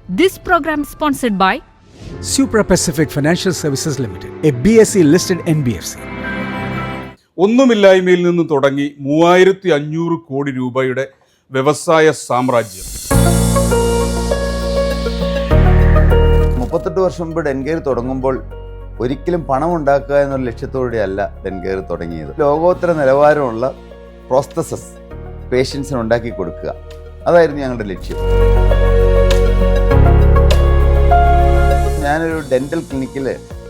This program sponsored by Supra Pacific Financial Services Limited, a BSE listed NBFC. ഒന്നുമില്ലായ്മയിൽ നിന്ന് തുടങ്ങി 3500 കോടി രൂപയുടെ വ്യവസായ സാമ്രാജ്യം. 38 വർഷം മുമ്പ് ഡെൻകെയർ തുടങ്ങുമ്പോൾ ഒരിക്കലും പണം ഉണ്ടാക്കുക എന്നുള്ള ലക്ഷ്യത്തോടെയല്ല ഡെൻകെയർ തുടങ്ങിയത്. ലോകോത്തര നിലവാരമുള്ള പ്രോസ്തസസ് പേഷ്യൻസിന് ഉണ്ടാക്കി കൊടുക്കുക, അതായിരുന്നു ഞങ്ങളുടെ ലക്ഷ്യം. ഞാനൊരു ഡെൻ്റൽ ക്ലിനിക്കിൽ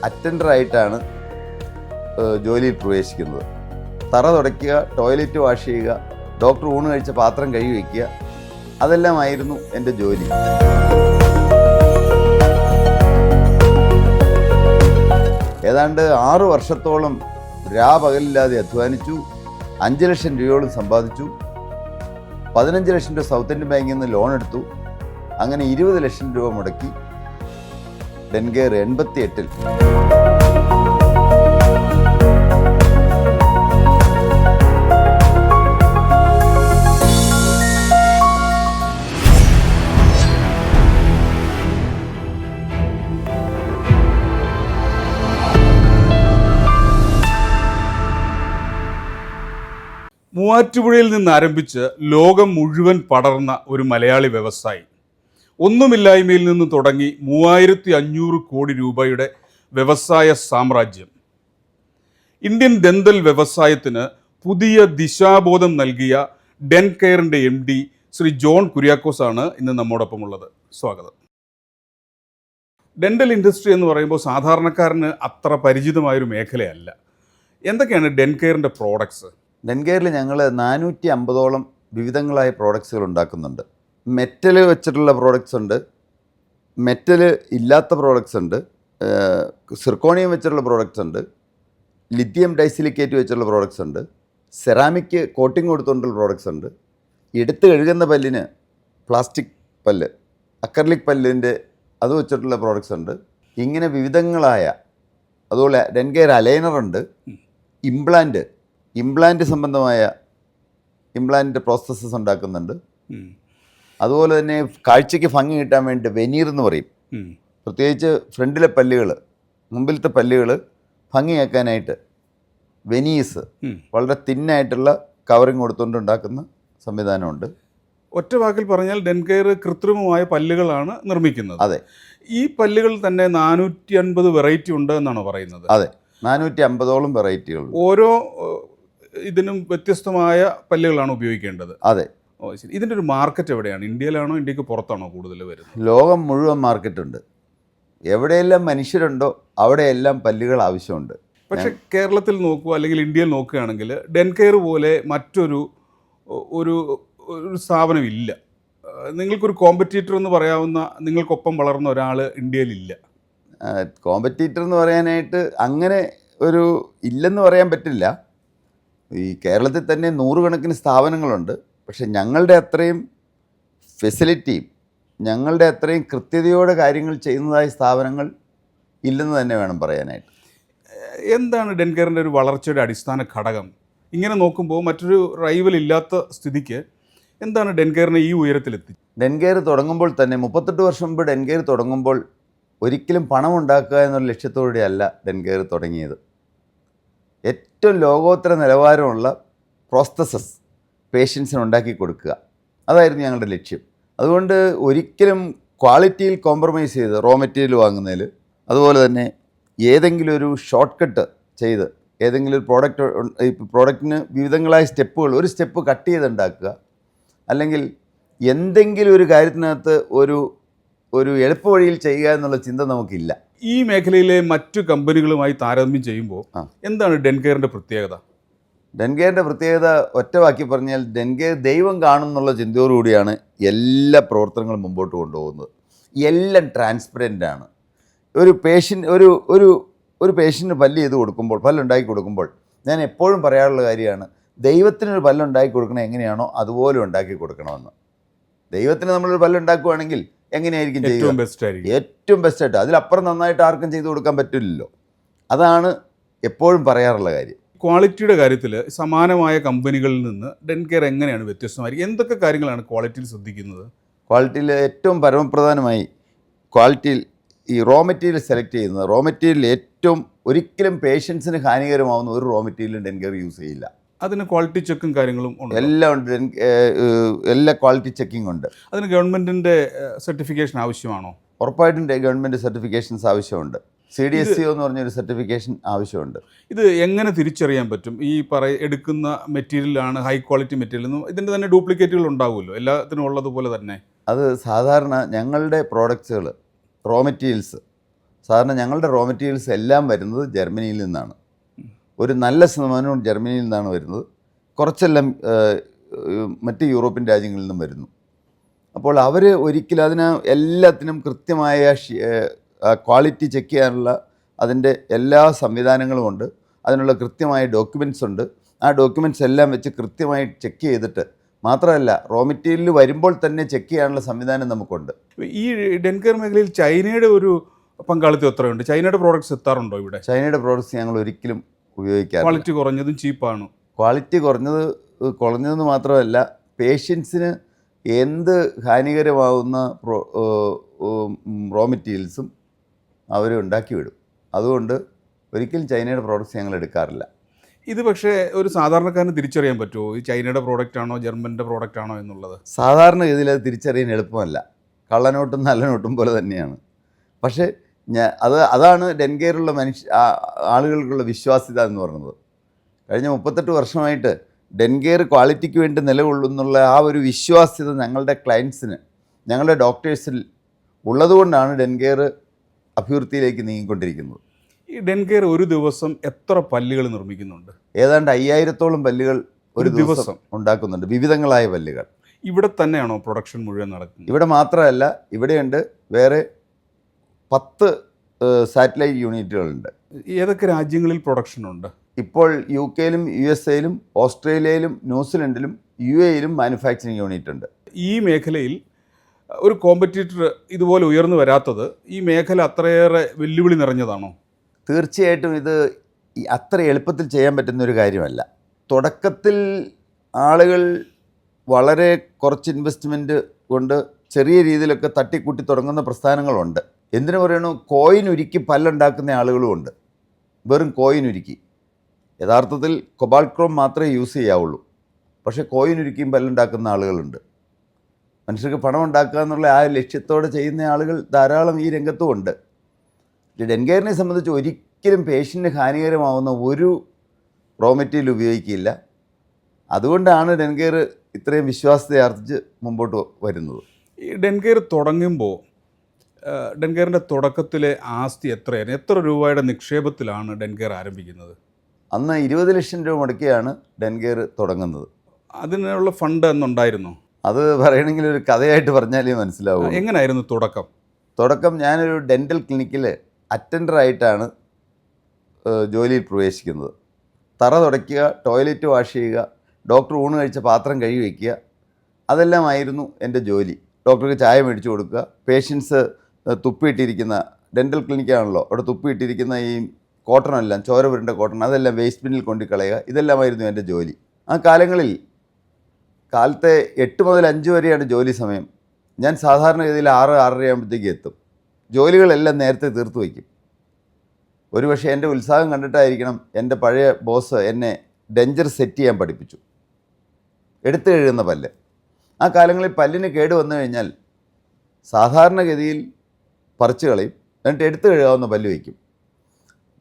അറ്റൻഡറായിട്ടാണ് ജോലിയിൽ പ്രവേശിക്കുന്നത്. തറ തുടയ്ക്കുക, ടോയ്ലറ്റ് വാഷ് ചെയ്യുക, ഡോക്ടർ ഊണ് കഴിച്ച പാത്രം കഴുകി വയ്ക്കുക, അതെല്ലാമായിരുന്നു എൻ്റെ ജോലി. ഏതാണ്ട് 6 വർഷത്തോളം രാപകലില്ലാതെ അധ്വാനിച്ചു. 5 ലക്ഷം രൂപയോളം സമ്പാദിച്ചു. 15 ലക്ഷം രൂപ സൗത്ത് ഇന്ത്യൻ ബാങ്കിൽ നിന്ന് ലോൺ എടുത്തു. അങ്ങനെ 20 ലക്ഷം രൂപ മുടക്കി ഡെൻകെയർ 88-ൽ മൂവാറ്റുപുഴയിൽ നിന്ന് ആരംഭിച്ച് ലോകം മുഴുവൻ പടർന്ന ഒരു മലയാളി വ്യവസായി. ഒന്നുമില്ലായ്മയിൽ നിന്ന് തുടങ്ങി 3500 കോടി രൂപയുടെ വ്യവസായ സാമ്രാജ്യം. ഇന്ത്യൻ ദന്തൽ വ്യവസായത്തിന് പുതിയ ദിശാബോധം നൽകിയ ഡെൻകെയറിൻ്റെ MD ശ്രീ ജോൺ കുര്യാക്കോസ് ആണ് ഇന്ന് നമ്മോടൊപ്പം ഉള്ളത്. സ്വാഗതം. ഡെൻ്റൽ ഇൻഡസ്ട്രി എന്ന് പറയുമ്പോൾ സാധാരണക്കാരന് അത്ര പരിചിതമായൊരു മേഖലയല്ല. എന്തൊക്കെയാണ് ഡെൻകെയറിൻ്റെ പ്രോഡക്ട്സ്? ഡെൻകെയറിൽ ഞങ്ങൾ 450ഓളം വിവിധങ്ങളായ പ്രോഡക്ട്സുകൾ ഉണ്ടാക്കുന്നുണ്ട്. മെറ്റൽ വെച്ചിട്ടുള്ള പ്രോഡക്ട്സ് ഉണ്ട്, മെറ്റൽ ഇല്ലാത്ത പ്രോഡക്ട്സ് ഉണ്ട്, സിർക്കോണിയം വെച്ചിട്ടുള്ള പ്രോഡക്ട്സ് ഉണ്ട്, ലിഥിയം ഡൈസിലിക്കേറ്റ് വെച്ചിട്ടുള്ള പ്രോഡക്ട്സ് ഉണ്ട്, സെറാമിക് കോട്ടിംഗ് കൊടുത്തുകൊണ്ടുള്ള പ്രോഡക്ട്സ് ഉണ്ട്, എടുത്ത് കഴുകുന്ന പല്ലിന് പ്ലാസ്റ്റിക് പല്ല്, അക്രലിക് പല്ലിൻ്റെ അത് വെച്ചിട്ടുള്ള പ്രോഡക്ട്സ് ഉണ്ട്. ഇങ്ങനെ വിവിധങ്ങളായ, അതുപോലെ ഡെൻകെയർ അലൈനറുണ്ട്, ഇംപ്ലാന്റ് സംബന്ധമായ ഇംപ്ലാന്റ് പ്രോസസ്സസ് ഉണ്ടാക്കുന്നുണ്ട്. അതുപോലെ തന്നെ കാഴ്ചയ്ക്ക് ഭംഗി കിട്ടാൻ വേണ്ടി വെനീർ എന്ന് പറയും. പ്രത്യേകിച്ച് ഫ്രണ്ടിലെ പല്ലുകൾ, മുമ്പിലത്തെ പല്ലുകൾ ഭംഗിയാക്കാനായിട്ട് വെനീസ് വളരെ തിന്നായിട്ടുള്ള കവറിങ് കൊടുത്തുകൊണ്ട് ഉണ്ടാക്കുന്ന സംവിധാനമുണ്ട്. ഒറ്റ വാക്കിൽ പറഞ്ഞാൽ ഡെൻകെയർ കൃത്രിമമായ പല്ലുകളാണ് നിർമ്മിക്കുന്നത്. അതെ. ഈ പല്ലുകൾ തന്നെ 450 വെറൈറ്റി ഉണ്ട് എന്നാണ് പറയുന്നത്. അതെ, 450ഓളം വെറൈറ്റികൾ. ഓരോ ഇതിനും വ്യത്യസ്തമായ പല്ലുകളാണ് ഉപയോഗിക്കേണ്ടത്. അതെ. ഓ ശരി. ഇതിൻ്റെ ഒരു മാർക്കറ്റ് എവിടെയാണ്? ഇന്ത്യയിലാണോ ഇന്ത്യക്ക് പുറത്താണോ കൂടുതൽ വരുന്നത്? ലോകം മുഴുവൻ മാർക്കറ്റുണ്ട്. എവിടെയെല്ലാം മനുഷ്യരുണ്ടോ അവിടെയെല്ലാം പല്ലുകൾ ആവശ്യമുണ്ട്. പക്ഷെ കേരളത്തിൽ നോക്കുക അല്ലെങ്കിൽ ഇന്ത്യയിൽ നോക്കുകയാണെങ്കിൽ ഡെൻകെയർ പോലെ മറ്റൊരു ഒരു സ്ഥാപനമില്ല. നിങ്ങൾക്കൊരു കോമ്പറ്റീറ്റർ എന്ന് പറയാവുന്ന, നിങ്ങൾക്കൊപ്പം വളർന്ന ഒരാൾ ഇന്ത്യയിലില്ല. കോമ്പറ്റീറ്റർ എന്ന് പറയാനായിട്ട് അങ്ങനെ ഒരു ഇല്ലെന്ന് പറയാൻ പറ്റില്ല. ഈ കേരളത്തിൽ തന്നെ 100 കണക്കിന് സ്ഥാപനങ്ങളുണ്ട്. പക്ഷെ ഞങ്ങളുടെ അത്രയും ഫെസിലിറ്റിയും ഞങ്ങളുടെ അത്രയും കൃത്യതയോടെ കാര്യങ്ങൾ ചെയ്യുന്നതായ സ്ഥാപനങ്ങൾ ഇല്ലെന്ന് തന്നെ വേണം പറയാനായിട്ട്. എന്താണ് ഡെൻകെയറിൻ്റെ ഒരു വളർച്ചയുടെ അടിസ്ഥാന ഘടകം? ഇങ്ങനെ നോക്കുമ്പോൾ മറ്റൊരു റൈവൽ ഇല്ലാത്ത സ്ഥിതിക്ക് എന്താണ് ഡെൻകെയറിനെ ഈ ഉയരത്തിലെത്തി? ഡെൻകെയർ തുടങ്ങുമ്പോൾ തന്നെ 38 വർഷം മുമ്പ് ഡെൻകെയർ തുടങ്ങുമ്പോൾ ഒരിക്കലും പണം ഉണ്ടാക്കുക എന്നുള്ള ലക്ഷ്യത്തോടെയല്ല ഡെൻകെയർ തുടങ്ങിയത്. ഏറ്റവും ലോകോത്തര നിലവാരമുള്ള പ്രോസ്തസസ് പേഷ്യൻസിന് ഉണ്ടാക്കി കൊടുക്കുക, അതായിരുന്നു ഞങ്ങളുടെ ലക്ഷ്യം. അതുകൊണ്ട് ഒരിക്കലും ക്വാളിറ്റിയിൽ കോംപ്രമൈസ് ചെയ്ത് റോ മെറ്റീരിയൽ വാങ്ങുന്നതിൽ, അതുപോലെ തന്നെ ഏതെങ്കിലും ഒരു ഷോർട്ട് കട്ട് ചെയ്ത് ഏതെങ്കിലും ഒരു പ്രോഡക്റ്റിന് വിവിധങ്ങളായ സ്റ്റെപ്പുകൾ, ഒരു സ്റ്റെപ്പ് കട്ട് ചെയ്ത് ഉണ്ടാക്കുക, അല്ലെങ്കിൽ എന്തെങ്കിലും ഒരു കാര്യത്തിനകത്ത് ഒരു എളുപ്പ വഴിയിൽ ചെയ്യുക എന്നുള്ള ചിന്ത നമുക്കില്ല. ഈ മേഖലയിലെ മറ്റു കമ്പനികളുമായി താരതമ്യം ചെയ്യുമ്പോൾ എന്താണ് ഡെൻകെയറിൻ്റെ പ്രത്യേകത? ഡെൻകെയറിൻ്റെ പ്രത്യേകത ഒറ്റ വാക്കി പറഞ്ഞാൽ, ഡെൻകെയർ ദൈവം കാണുന്നുള്ള ചിന്തയോടുകൂടിയാണ് എല്ലാ പ്രവർത്തനങ്ങളും മുമ്പോട്ട് കൊണ്ടുപോകുന്നത്. എല്ലാം ട്രാൻസ്പെറൻ്റ് ആണ്. ഒരു പേഷ്യൻറ്റിന് പല്ല് ചെയ്ത് കൊടുക്കുമ്പോൾ, പല്ലുണ്ടാക്കി കൊടുക്കുമ്പോൾ ഞാൻ എപ്പോഴും പറയാറുള്ള കാര്യമാണ്, ദൈവത്തിനൊരു പല്ലുണ്ടാക്കി കൊടുക്കണത് എങ്ങനെയാണോ അതുപോലെ ഉണ്ടാക്കി കൊടുക്കണമെന്ന്. ദൈവത്തിന് നമ്മളൊരു പല്ലുണ്ടാക്കുകയാണെങ്കിൽ എങ്ങനെയായിരിക്കും ചെയ്യുക? ഏറ്റവും ബെസ്റ്റായിട്ട്, അതിലപ്പുറം നന്നായിട്ട് ആർക്കും ചെയ്തു കൊടുക്കാൻ പറ്റില്ലല്ലോ. അതാണ് എപ്പോഴും പറയാറുള്ള കാര്യം. ക്വാളിറ്റിയുടെ കാര്യത്തിൽ സമാനമായ കമ്പനികളിൽ നിന്ന് ഡെൻകെയർ എങ്ങനെയാണ് വ്യത്യസ്തമായിരിക്കും? എന്തൊക്കെ കാര്യങ്ങളാണ് ക്വാളിറ്റിയിൽ ശ്രദ്ധിക്കുന്നത്? ക്വാളിറ്റിയിൽ ഏറ്റവും പരമപ്രധാനമായി ക്വാളിറ്റിയിൽ ഈ റോ മെറ്റീരിയൽ സെലക്ട് ചെയ്യുന്നത്, റോ മെറ്റീരിയൽ ഏറ്റവും ഒരിക്കലും പേഷ്യൻസിന് ഹാനികരമാവുന്ന ഒരു റോ മെറ്റീരിയലും ഡെൻകെയർ യൂസ് ചെയ്യില്ല. അതിന് ക്വാളിറ്റി ചെക്കും കാര്യങ്ങളും ഉണ്ട്. എല്ലാം ഉണ്ട്, എല്ലാ ക്വാളിറ്റി ചെക്കിംഗ് ഉണ്ട്. അതിന് ഗവൺമെൻറ്റിൻ്റെ സർട്ടിഫിക്കേഷൻ ആവശ്യമാണോ? ഉറപ്പായിട്ടും ഗവൺമെൻറ് സർട്ടിഫിക്കേഷൻസ് ആവശ്യമുണ്ട്. CDSCO എന്ന് പറഞ്ഞൊരു സർട്ടിഫിക്കേഷൻ ആവശ്യമുണ്ട്. ഇത് എങ്ങനെ തിരിച്ചറിയാൻ പറ്റും? ഈ എടുക്കുന്ന മെറ്റീരിയലാണ് ഹൈ ക്വാളിറ്റി മെറ്റീരിയൽ എന്നും ഇതിൻ്റെ തന്നെ ഡ്യൂപ്ലിക്കേറ്റുകൾ ഉണ്ടാവുമല്ലോ, എല്ലാത്തിനും ഉള്ളതുപോലെ തന്നെ? അത് സാധാരണ ഞങ്ങളുടെ പ്രോഡക്ട്സുകൾ റോ മെറ്റീരിയൽസ്, സാധാരണ ഞങ്ങളുടെ റോ മെറ്റീരിയൽസ് എല്ലാം വരുന്നത് ജർമ്മനിയിൽ നിന്നാണ്. ഒരു നല്ല ശതമാനവും ജർമ്മനിയിൽ നിന്നാണ് വരുന്നത്. കുറച്ചെല്ലാം മറ്റ് യൂറോപ്യൻ രാജ്യങ്ങളിൽ നിന്നും വരുന്നു. അപ്പോൾ അവർ ഒരിക്കലും അതിന് എല്ലാത്തിനും കൃത്യമായ ക്വാളിറ്റി ചെക്ക് ചെയ്യാനുള്ള അതിൻ്റെ എല്ലാ സംവിധാനങ്ങളും ഉണ്ട്. അതിനുള്ള കൃത്യമായ ഡോക്യുമെൻറ്റ്സ് ഉണ്ട്. ആ ഡോക്യുമെൻറ്റ്സ് എല്ലാം വെച്ച് കൃത്യമായി ചെക്ക് ചെയ്തിട്ട് മാത്രമല്ല, റോ മെറ്റീരിയൽ വരുമ്പോൾ തന്നെ ചെക്ക് ചെയ്യാനുള്ള സംവിധാനം നമുക്കുണ്ട്. ഈ ഡെൻകെയർ മേഖലയിൽ ചൈനയുടെ ഒരു പങ്കാളിത്തം എത്രയുണ്ട്? ചൈനയുടെ പ്രോഡക്റ്റ്സ് എത്താറുണ്ടോ ഇവിടെ? ചൈനയുടെ പ്രോഡക്റ്റ്സ് ഞങ്ങൾ ഒരിക്കലും ഉപയോഗിക്കാറില്ല. ക്വാളിറ്റി കുറഞ്ഞതും ചീപ്പാണ്. ക്വാളിറ്റി കുറഞ്ഞതെന്ന് മാത്രമല്ല, പേഷ്യൻസിന് എന്ത് ഹാനികരമാവുന്ന റോ മെറ്റീരിയൽസും അവർ ഉണ്ടാക്കി വിടും. അതുകൊണ്ട് ഒരിക്കലും ചൈനയുടെ പ്രോഡക്റ്റ്സ് ഞങ്ങൾ എടുക്കാറില്ല. ഇത് പക്ഷേ ഒരു സാധാരണക്കാരന് തിരിച്ചറിയാൻ പറ്റുമോ ഈ ചൈനയുടെ പ്രോഡക്റ്റ് ആണോ ജർമ്മൻ്റെ പ്രോഡക്റ്റ് ആണോ എന്നുള്ളത്? സാധാരണഗതിയിൽ അത് തിരിച്ചറിയാൻ എളുപ്പമല്ല. കള്ളനോട്ടും നല്ല നോട്ടും പോലെ തന്നെയാണ്. പക്ഷേ അതാണ് ഡെൻകെയറുള്ള ആളുകൾക്കുള്ള വിശ്വാസ്യത എന്ന് പറയുന്നത്. കഴിഞ്ഞ 38 വർഷമായിട്ട് ഡെൻകെയർ ക്വാളിറ്റിക്ക് വേണ്ടി നിലകൊള്ളുന്നുള്ള ആ ഒരു വിശ്വാസ്യത ഞങ്ങളുടെ ക്ലയൻസിന്, ഞങ്ങളുടെ ഡോക്ടേഴ്സിൽ ഉള്ളതുകൊണ്ടാണ് ഡെൻകെയർ അഭിവൃദ്ധിയിലേക്ക് നീങ്ങിക്കൊണ്ടിരിക്കുന്നത്. ഈ ഡെൻകെയർ ഒരു ദിവസം എത്ര പല്ലുകൾ നിർമ്മിക്കുന്നുണ്ട്? ഏതാണ്ട് 5000-ഓളം പല്ലുകൾ ഒരു ദിവസം ഉണ്ടാക്കുന്നുണ്ട്, വിവിധങ്ങളായ പല്ലുകൾ. ഇവിടെ തന്നെയാണോ പ്രൊഡക്ഷൻ മുഴുവൻ നടക്കുന്നത്? ഇവിടെ മാത്രമല്ല, ഇവിടെയുണ്ട് വേറെ 10 സാറ്റലൈറ്റ് യൂണിറ്റുകളുണ്ട്. ഏതൊക്കെ രാജ്യങ്ങളിൽ പ്രൊഡക്ഷൻ ഉണ്ട്? ഇപ്പോൾ UK-യിലും USA-യിലും ഓസ്ട്രേലിയയിലും ന്യൂസിലൻഡിലും UAE-യിലും മാനുഫാക്ചറിങ് യൂണിറ്റ് ഉണ്ട്. ഈ മേഖലയിൽ ഒരു കോമ്പറ്റീറ്റർ ഇതുപോലെ ഉയർന്നു വരാത്തത് ഈ മേഖല അത്രയേറെ വെല്ലുവിളി നിറഞ്ഞതാണോ? തീർച്ചയായിട്ടും ഇത് അത്ര എളുപ്പത്തിൽ ചെയ്യാൻ പറ്റുന്ന ഒരു കാര്യമല്ല. തുടക്കത്തിൽ ആളുകൾ വളരെ കുറച്ച് ഇൻവെസ്റ്റ്മെൻറ്റ് കൊണ്ട് ചെറിയ രീതിയിലൊക്കെ തട്ടിക്കൂട്ടി തുടങ്ങുന്ന പ്രസ്ഥാനങ്ങളുണ്ട്. എന്തിനു പറയണു, കോയിൻ ഉരുക്കി പല്ലുണ്ടാക്കുന്ന ആളുകളുമുണ്ട്. വെറും കോയിൻ ഉരുക്കി, യഥാർത്ഥത്തിൽ കൊബാൾക്രോം മാത്രമേ യൂസ് ചെയ്യാവുള്ളൂ. പക്ഷേ കോയിൻ ഉരുക്കിയും പല്ലുണ്ടാക്കുന്ന ആളുകളുണ്ട്. മനുഷ്യർക്ക് പണം ഉണ്ടാക്കുക എന്നുള്ള ആ ലക്ഷ്യത്തോടെ ചെയ്യുന്ന ആളുകൾ ധാരാളം ഈ രംഗത്തുമുണ്ട്. ഡെൻകെയറിനെ സംബന്ധിച്ച് ഒരിക്കലും പേഷ്യൻറ്റിന് ഹാനികരമാവുന്ന ഒരു റോ മെറ്റീരിയൽ ഉപയോഗിക്കില്ല. അതുകൊണ്ടാണ് ഡെൻകെയർ ഇത്രയും വിശ്വാസ്യതയാർജിച്ച് മുമ്പോട്ട് വരുന്നത്. ഈ ഡെൻകെയർ തുടങ്ങുമ്പോൾ ഡെൻകെയറിൻ്റെ തുടക്കത്തിലെ ആസ്തി എത്രയായിരുന്നു? എത്ര രൂപയുടെ നിക്ഷേപത്തിലാണ് ഡെൻകെയർ ആരംഭിക്കുന്നത്? അന്ന് 20 ലക്ഷം രൂപ മുടക്കിയാണ് ഡെൻകെയർ തുടങ്ങുന്നത്. അതിനുള്ള ഫണ്ട് എന്നുണ്ടായിരുന്നോ? അത് പറയണമെങ്കിൽ ഒരു കഥയായിട്ട് പറഞ്ഞാലേ മനസ്സിലാവും. എങ്ങനെയായിരുന്നു തുടക്കം? ഞാനൊരു ഡെൻ്റൽ ക്ലിനിക്കിൽ അറ്റൻഡറായിട്ടാണ് ജോലിയിൽ പ്രവേശിക്കുന്നത്. തറ തുടയ്ക്കുക, ടോയ്ലറ്റ് വാഷ് ചെയ്യുക, ഡോക്ടർ ഊണ് കഴിച്ച പാത്രം കഴുകി വയ്ക്കുക, അതെല്ലാമായിരുന്നു എൻ്റെ ജോലി. ഡോക്ടർക്ക് ചായ മേടിച്ചു കൊടുക്കുക, പേഷ്യൻസ് തുപ്പിയിട്ടിരിക്കുന്ന ഡെൻ്റൽ ക്ലിനിക്കാണല്ലോ, അവിടെ തുപ്പിയിട്ടിരിക്കുന്ന ഈ കോട്ടണെല്ലാം, ചോര പുരണ്ട കോട്ടൺ, അതെല്ലാം വേസ്റ്റ് ബിന്നിൽ കൊണ്ടുകളയുക, ഇതെല്ലാമായിരുന്നു എൻ്റെ ജോലി. ആ കാലങ്ങളിൽ കാലത്തെ 8 മുതൽ 5 വരെയാണ് ജോലി സമയം. ഞാൻ സാധാരണഗതിയിൽ 6-6:30 ആകുമ്പോഴത്തേക്ക് എത്തും. ജോലികളെല്ലാം നേരത്തെ തീർത്തു വയ്ക്കും. ഒരുപക്ഷെ എൻ്റെ ഉത്സാഹം കണ്ടിട്ടായിരിക്കണം എൻ്റെ പഴയ ബോസ് എന്നെ ഡെഞ്ചർ സെറ്റ് ചെയ്യാൻ പഠിപ്പിച്ചു. എടുത്തു കഴുകുന്ന പല്ല്. ആ കാലങ്ങളിൽ പല്ലിന് കേട് വന്നു കഴിഞ്ഞാൽ സാധാരണഗതിയിൽ പറിച്ചു കളയും, എന്നിട്ട് എടുത്തു കഴുകാവുന്ന പല്ല് വയ്ക്കും.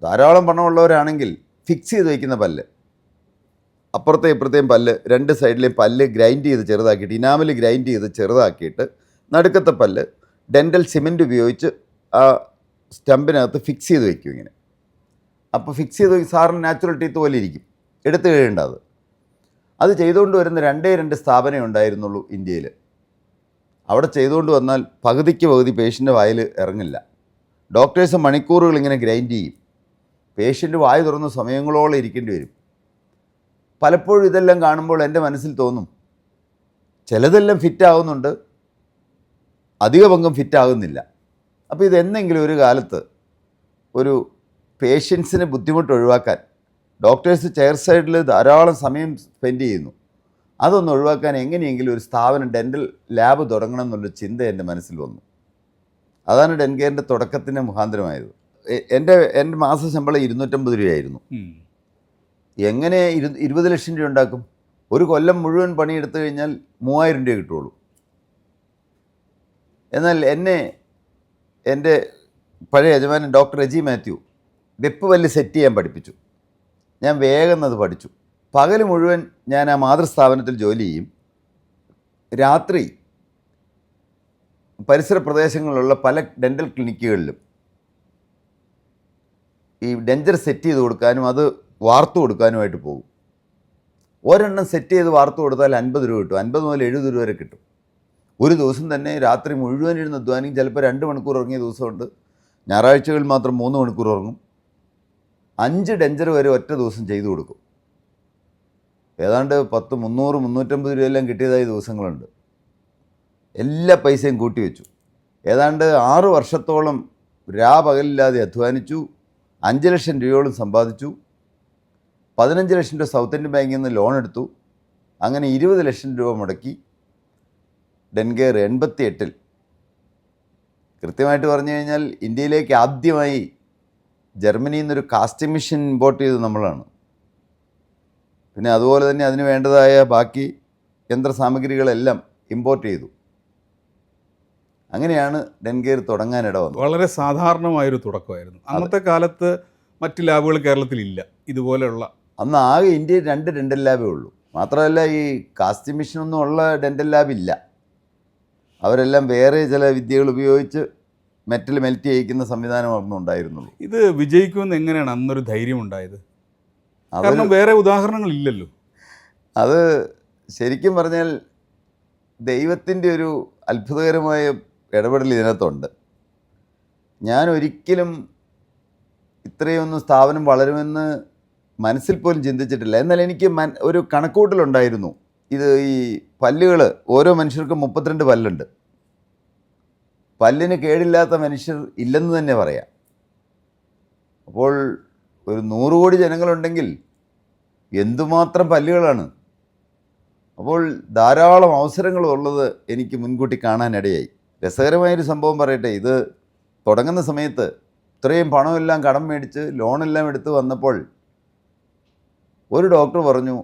ധാരാളം പണമുള്ളവരാണെങ്കിൽ ഫിക്സ് ചെയ്ത് വയ്ക്കുന്ന പല്ല്, അപ്പുറത്തെ ഇപ്പുറത്തെയും പല്ല്, 2 സൈഡിലെയും പല്ല് ഗ്രൈൻഡ് ചെയ്ത് ചെറുതാക്കിയിട്ട്, ഇനാമൽ ഗ്രൈൻഡ് ചെയ്ത് ചെറുതാക്കിയിട്ട് നടുക്കത്തെ പല്ല് ഡെൻ്റൽ സിമെൻറ്റ് ഉപയോഗിച്ച് ആ സ്റ്റമ്പിനകത്ത് ഫിക്സ് ചെയ്ത് വയ്ക്കും ഇങ്ങനെ. അപ്പോൾ ഫിക്സ് ചെയ്ത് സാറിന് നാച്ചുറൽ ടീത്ത് പോലെ ഇരിക്കും, എടുത്തു കഴിയേണ്ടത്. അത് ചെയ്തുകൊണ്ട് വരുന്ന 2 സ്ഥാപനമേ ഉണ്ടായിരുന്നുള്ളൂ ഇന്ത്യയിൽ. അവിടെ ചെയ്തുകൊണ്ട് വന്നാൽ പകുതിക്ക് പകുതി പേഷ്യൻ്റെ വായിൽ ഇറങ്ങില്ല. ഡോക്ടേഴ്സ് മണിക്കൂറുകൾ ഇങ്ങനെ ഗ്രൈൻഡ് ചെയ്യും. പേഷ്യൻ്റ് വായ തുറന്ന സമയങ്ങളോളം ഇരിക്കേണ്ടി വരും. പലപ്പോഴും ഇതെല്ലാം കാണുമ്പോൾ എൻ്റെ മനസ്സിൽ തോന്നും, ചിലതെല്ലാം ഫിറ്റാകുന്നുണ്ട്, അധിക പങ്കും ഫിറ്റാകുന്നില്ല. അപ്പോൾ ഇതെന്തെങ്കിലും ഒരു കാലത്ത് ഒരു പേഷ്യൻസിന് ബുദ്ധിമുട്ട് ഒഴിവാക്കാൻ, ഡോക്ടേഴ്സ് ചെയർ സൈഡിൽ ധാരാളം സമയം സ്പെൻഡ് ചെയ്യുന്നു, അതൊന്ന് ഒഴിവാക്കാൻ എങ്ങനെയെങ്കിലും ഒരു സ്ഥാപനം, ഡെൻ്റൽ ലാബ് തുടങ്ങണം എന്നുള്ള ചിന്ത എൻ്റെ മനസ്സിൽ വന്നു. അതാണ് ഡെൻകെയറിൻ്റെ തുടക്കത്തിൻ്റെ മുഖാന്തരമായത്. എൻ്റെ മാസ ശമ്പളം 250 രൂപയായിരുന്നു. എങ്ങനെ 20 ലക്ഷം രൂപ ഉണ്ടാക്കും? ഒരു കൊല്ലം മുഴുവൻ പണിയെടുത്തു കഴിഞ്ഞാൽ 3000 രൂപ കിട്ടുള്ളൂ. എന്നാൽ എന്നെ എൻ്റെ പഴയ യജമാനൻ ഡോക്ടർ റെജി മാത്യു വെപ്പ് വല്ല് സെറ്റ് ചെയ്യാൻ പഠിപ്പിച്ചു. ഞാൻ വേഗം അത് പഠിച്ചു. പകൽ മുഴുവൻ ഞാൻ ആ മാതൃസ്ഥാപനത്തിൽ ജോലി ചെയ്യും. രാത്രി പരിസര പ്രദേശങ്ങളിലുള്ള പല ഡെൻ്റൽ ക്ലിനിക്കുകളിലും ഈ ഡെഞ്ചർ സെറ്റ് ചെയ്ത് കൊടുക്കാനും അത് വാർത്തു കൊടുക്കാനുമായിട്ട് പോകും. ഒരെണ്ണം സെറ്റ് ചെയ്ത് വാർത്തു കൊടുത്താൽ 50 രൂപ കിട്ടും. 50 മുതൽ 70 രൂപ വരെ കിട്ടും. ഒരു ദിവസം തന്നെ രാത്രി മുഴുവൻ ഇരുന്ന് അധ്വാനിക്കും. ചിലപ്പോൾ 2 മണിക്കൂർ ഉറങ്ങിയ ദിവസമുണ്ട്. ഞായറാഴ്ചകളിൽ മാത്രം 3 മണിക്കൂർ ഉറങ്ങും. 5 ഡെഞ്ചർ വരെ ഒറ്റ ദിവസം ചെയ്തു കൊടുക്കും. ഏതാണ്ട് 10, 300, 350 രൂപയെല്ലാം കിട്ടിയതായ ദിവസങ്ങളുണ്ട്. എല്ലാ പൈസയും കൂട്ടിവെച്ചു. ഏതാണ്ട് 6 വർഷത്തോളം പകലില്ലാതെ അധ്വാനിച്ചു. 5 ലക്ഷം രൂപയോളം സമ്പാദിച്ചു. 15 ലക്ഷം രൂപ സൗത്ത് ഇന്ത്യൻ ബാങ്കിൽ നിന്ന് ലോൺ എടുത്തു. അങ്ങനെ 20 ലക്ഷം രൂപ മുടക്കി ഡെൻകെയർ 88-ൽ, കൃത്യമായിട്ട് പറഞ്ഞു കഴിഞ്ഞാൽ ഇന്ത്യയിലേക്ക് ആദ്യമായി ജർമ്മനിയിൽ നിന്നൊരു കാസ്റ്റിംഗ് മെഷീൻ ഇമ്പോർട്ട് ചെയ്തത് നമ്മളാണ്. പിന്നെ അതുപോലെ തന്നെ അതിന് വേണ്ടതായ ബാക്കി യന്ത്രസാമഗ്രികളെല്ലാം ഇമ്പോർട്ട് ചെയ്തു. അങ്ങനെയാണ് ഡെൻകെയർ തുടങ്ങാനിട വന്നത്. വളരെ സാധാരണമായൊരു തുടക്കമായിരുന്നു. അന്നത്തെ കാലത്ത് മറ്റ് ലാബുകൾ കേരളത്തിലില്ല ഇതുപോലെയുള്ള. അന്ന് ആകെ ഇന്ത്യയിൽ 2 ഡെൻ്റൽ ലാബേ ഉള്ളൂ. മാത്രമല്ല ഈ കാസ്റ്റിംഗ് മെഷീനൊന്നും ഉള്ള ഡെൻ്റൽ ലാബില്ല. അവരെല്ലാം വേറെ ചില വിദ്യകൾ ഉപയോഗിച്ച് മെറ്റൽ മെൽറ്റ് ചെയ്യിക്കുന്ന സംവിധാനമൊന്നും ഉണ്ടായിരുന്നുള്ളൂ. ഇത് വിജയിക്കുമെന്ന് എങ്ങനെയാണ് അന്നൊരു ധൈര്യം ഉണ്ടായത്? കാരണം വേറെ ഉദാഹരണങ്ങളില്ലല്ലോ. അത് ശരിക്കും പറഞ്ഞാൽ ദൈവത്തിൻ്റെ ഒരു അത്ഭുതകരമായ ഇടപെടൽ ഇതിനകത്തുണ്ട്. ഞാൻ ഒരിക്കലും ഇത്രയൊന്നും സ്ഥാപനം വളരുമെന്ന് മനസ്സിൽ പോലും ചിന്തിച്ചിട്ടില്ല. എന്നാൽ എനിക്ക് ഒരു കണക്കൂട്ടലുണ്ടായിരുന്നു. ഇത് ഈ പല്ലുകൾ, ഓരോ മനുഷ്യർക്കും 32 പല്ലുണ്ട്. പല്ലിന് കേടില്ലാത്ത മനുഷ്യർ ഇല്ലെന്ന് തന്നെ പറയാം. അപ്പോൾ ഒരു 100 കോടി ജനങ്ങളുണ്ടെങ്കിൽ എന്തുമാത്രം പല്ലുകളാണ്. അപ്പോൾ ധാരാളം അവസരങ്ങൾ ഉള്ളത് എനിക്ക് മുൻകൂട്ടി കാണാനിടയായി. രസകരമായൊരു സംഭവം പറയട്ടെ. ഇത് തുടങ്ങുന്ന സമയത്ത് ഇത്രയും പണമെല്ലാം കടം മേടിച്ച് ലോണെല്ലാം എടുത്ത് വന്നപ്പോൾ ഒരു ഡോക്ടർ പറഞ്ഞു,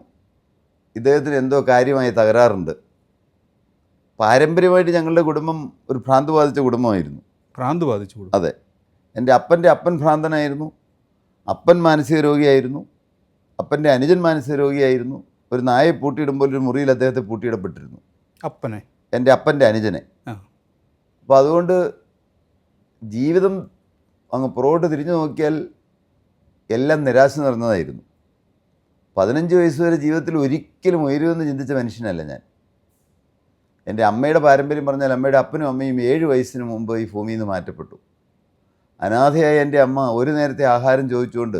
ഇദ്ദേഹത്തിന് എന്തോ കാര്യമായി തകരാറുണ്ട്. പാരമ്പര്യമായിട്ട് ഞങ്ങളുടെ കുടുംബം ഒരു ഭ്രാന്ത് ബാധിച്ച കുടുംബമായിരുന്നു. ഭ്രാന്ത് ബാധിച്ചു? അതെ. എൻ്റെ അപ്പൻ ഭ്രാന്തനായിരുന്നു. അപ്പൻ മാനസിക രോഗിയായിരുന്നു. അപ്പൻ്റെ അനുജൻ മാനസിക രോഗിയായിരുന്നു. ഒരു നായെ പൂട്ടിയിടുമ്പോൾ ഒരു മുറിയിൽ അദ്ദേഹത്തെ പൂട്ടിയിടപ്പെട്ടിരുന്നു. അപ്പനെ? എൻ്റെ അപ്പൻ്റെ അനുജനെ. അപ്പോൾ അതുകൊണ്ട് ജീവിതം അങ്ങ് പുറകോട്ട് തിരിഞ്ഞു നോക്കിയാൽ എല്ലാം നിരാശ നിറഞ്ഞതായിരുന്നു. 15 വയസ്സ് വരെ ജീവിതത്തിൽ ഒരിക്കലും ഉയരുമെന്ന് ചിന്തിച്ച മനുഷ്യനല്ല ഞാൻ. എൻ്റെ അമ്മയുടെ പാരമ്പര്യം പറഞ്ഞാൽ അമ്മയുടെ അപ്പനും അമ്മയും 7 വയസ്സിന് മുമ്പ് ഈ ഭൂമിയിൽ നിന്ന് മാറ്റപ്പെട്ടു. അനാഥയായ എൻ്റെ അമ്മ ഒരു നേരത്തെ ആഹാരം ചോദിച്ചുകൊണ്ട്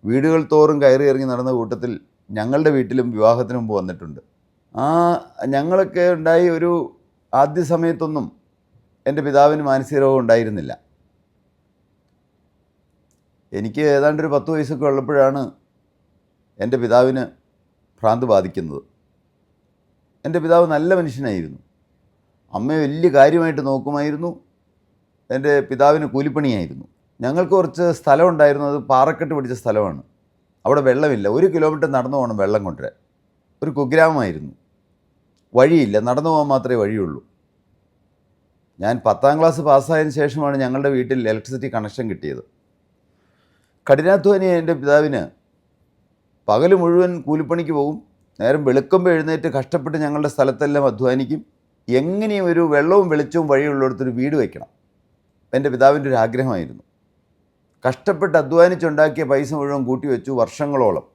വീടുകൾ തോറും കയറി ഇറങ്ങി നടന്ന കൂട്ടത്തിൽ ഞങ്ങളുടെ വീട്ടിലും വിവാഹത്തിന് മുമ്പ് വന്നിട്ടുണ്ട്. ഞങ്ങളൊക്കെ ഉണ്ടായി ഒരു ആദ്യ സമയത്തൊന്നും എൻ്റെ പിതാവിന് മാനസിക രോഗം ഉണ്ടായിരുന്നില്ല. എനിക്ക് ഏതാണ്ട് ഒരു 10 വയസ്സൊക്കെ ഉള്ളപ്പോഴാണ് എൻ്റെ പിതാവിന് ഭ്രാന്ത് ബാധിക്കുന്നത്. എൻ്റെ പിതാവ് നല്ല മനുഷ്യനായിരുന്നു. അമ്മയെ വലിയ കാര്യമായിട്ട് നോക്കുമായിരുന്നു. എൻ്റെ പിതാവിന് കൂലിപ്പണിയായിരുന്നു. ഞങ്ങൾക്ക് കുറച്ച് സ്ഥലം ഉണ്ടായിരുന്നു. അത് പാറക്കെട്ട് പിടിച്ച സ്ഥലമാണ്. അവിടെ വെള്ളമില്ല. 1 കിലോമീറ്റർ നടന്നു പോകണം വെള്ളം കൊണ്ടുവരാൻ. ഒരു കുഗ്രാമമായിരുന്നു. വഴിയില്ല, നടന്നു പോകാൻ മാത്രമേ വഴിയുള്ളൂ. ഞാൻ 10ാം ക്ലാസ് പാസ്സായതിനു ശേഷമാണ് ഞങ്ങളുടെ വീട്ടിൽ ഇലക്ട്രിസിറ്റി കണക്ഷൻ കിട്ടിയത്. കഠിനാധ്വാനിയായ എൻ്റെ പിതാവിന് പകൽ മുഴുവൻ കൂലിപ്പണിക്ക് പോകും. നേരം വെളുക്കുമ്പോൾ എഴുന്നേറ്റ് കഷ്ടപ്പെട്ട് ഞങ്ങളുടെ സ്ഥലത്തെല്ലാം അധ്വാനിക്കും. എങ്ങനെയും ഒരു വെള്ളവും വെളിച്ചവും വഴിയുള്ളിടത്തൊരു വീട് വയ്ക്കണം. എൻ്റെ പിതാവിൻ്റെ ഒരു ആഗ്രഹമായിരുന്നു. കഷ്ടപ്പെട്ട് അധ്വാനിച്ചുണ്ടാക്കിയ പൈസ മുഴുവൻ കൂട്ടിവെച്ചു. വർഷങ്ങളോളം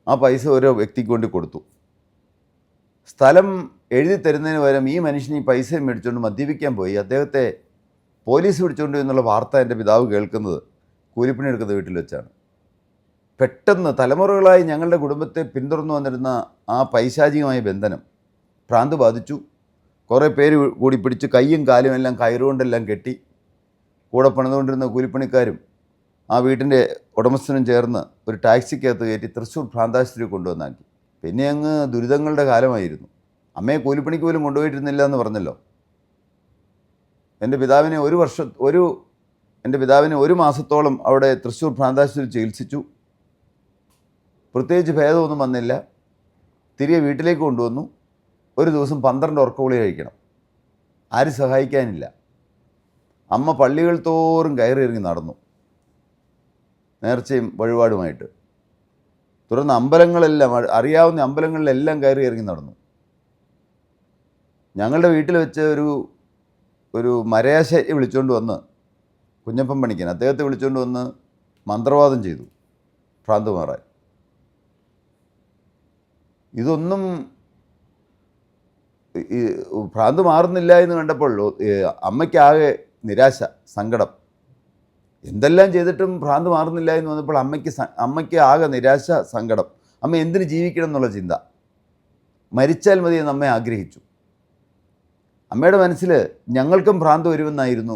ആ പൈസ ഓരോ വ്യക്തിക്ക് കൊണ്ട് കൊടുത്തു. സ്ഥലം എഴുതി തരുന്നതിന് പകരം ഈ മനുഷ്യൻ ഈ പൈസ മേടിച്ചുകൊണ്ട് മദ്യപിക്കാൻ പോയി. അദ്ദേഹത്തെ പോലീസ് പിടിച്ചുകൊണ്ട് എന്നുള്ള വാർത്ത എൻ്റെ പിതാവ് കേൾക്കുന്നത് കൂലിപ്പണി എടുക്കുന്ന വീട്ടിൽ വെച്ചാണ്. പെട്ടെന്ന് തലമുറകളായി ഞങ്ങളുടെ കുടുംബത്തെ പിന്തുടർന്നു വന്നിരുന്ന ആ പൈശാചികമായ ബന്ധനം ഭ്രാന്ത് ബാധിച്ചു. കുറേ പേര് കൂടി പിടിച്ച് കയ്യും കാലും എല്ലാം കയറുകൊണ്ടെല്ലാം കെട്ടി കൂടെ പണിതുകൊണ്ടിരുന്ന കൂലിപ്പണിക്കാരും ആ വീട്ടിൻ്റെ ഉടമസ്ഥനും ചേർന്ന് ഒരു ടാക്സിക്കകത്ത് കയറ്റി തൃശ്ശൂർ ഭ്രാന്താശുപത്രി കൊണ്ടുവന്നാക്കി. പിന്നെ അങ്ങ് ദുരിതങ്ങളുടെ കാലമായിരുന്നു. അമ്മയെ കൂലിപ്പണിക്ക് പോലും കൊണ്ടുപോയിട്ടിരുന്നില്ല എന്ന് പറഞ്ഞല്ലോ. എൻ്റെ പിതാവിനെ എൻ്റെ പിതാവിനെ 1 മാസത്തോളം അവിടെ തൃശ്ശൂർ ഭ്രാന്താശുപത്രിയിൽ ചികിത്സിച്ചു. പ്രത്യേകിച്ച് ഭേദമൊന്നും വന്നില്ല. തിരികെ വീട്ടിലേക്ക് കൊണ്ടുവന്നു. ഒരു ദിവസം 12 ഉറക്കഗുളിക കഴിക്കണം. ആരും സഹായിക്കാനില്ല. അമ്മ പള്ളികൾ തോറും കയറി ഇറങ്ങി നടന്നു, നേർച്ചയും വഴിപാടുമായിട്ട്. തുടർന്ന് അമ്പലങ്ങളെല്ലാം, അറിയാവുന്ന അമ്പലങ്ങളിലെല്ലാം കയറി ഇറങ്ങി നടന്നു. ഞങ്ങളുടെ വീട്ടിൽ വെച്ച് ഒരു മരയാശാരി വിളിച്ചുകൊണ്ട് വന്ന്, കുഞ്ഞപ്പൻ പണിക്കൻ, അദ്ദേഹത്തെ വിളിച്ചുകൊണ്ട് വന്ന് മന്ത്രവാദം ചെയ്തു ഭ്രാന്ത് മാറാൻ. ഇതൊന്നും ഭ്രാന്ത് മാറുന്നില്ല എന്ന് കണ്ടപ്പോൾ അമ്മയ്ക്കാകെ നിരാശ, സങ്കടം. എന്തെല്ലാം ചെയ്തിട്ടും ഭ്രാന്ത് മാറുന്നില്ല എന്ന് വന്നപ്പോൾ അമ്മയ്ക്ക് ആകെ നിരാശ, സങ്കടം. അമ്മ എന്തിന് ജീവിക്കണം എന്നുള്ള ചിന്ത. മരിച്ചാൽ മതി എന്ന് അമ്മ ആഗ്രഹിച്ചു. അമ്മയുടെ മനസ്സിൽ ഞങ്ങൾക്കും ഭ്രാന്ത് വരുമെന്നായിരുന്നു.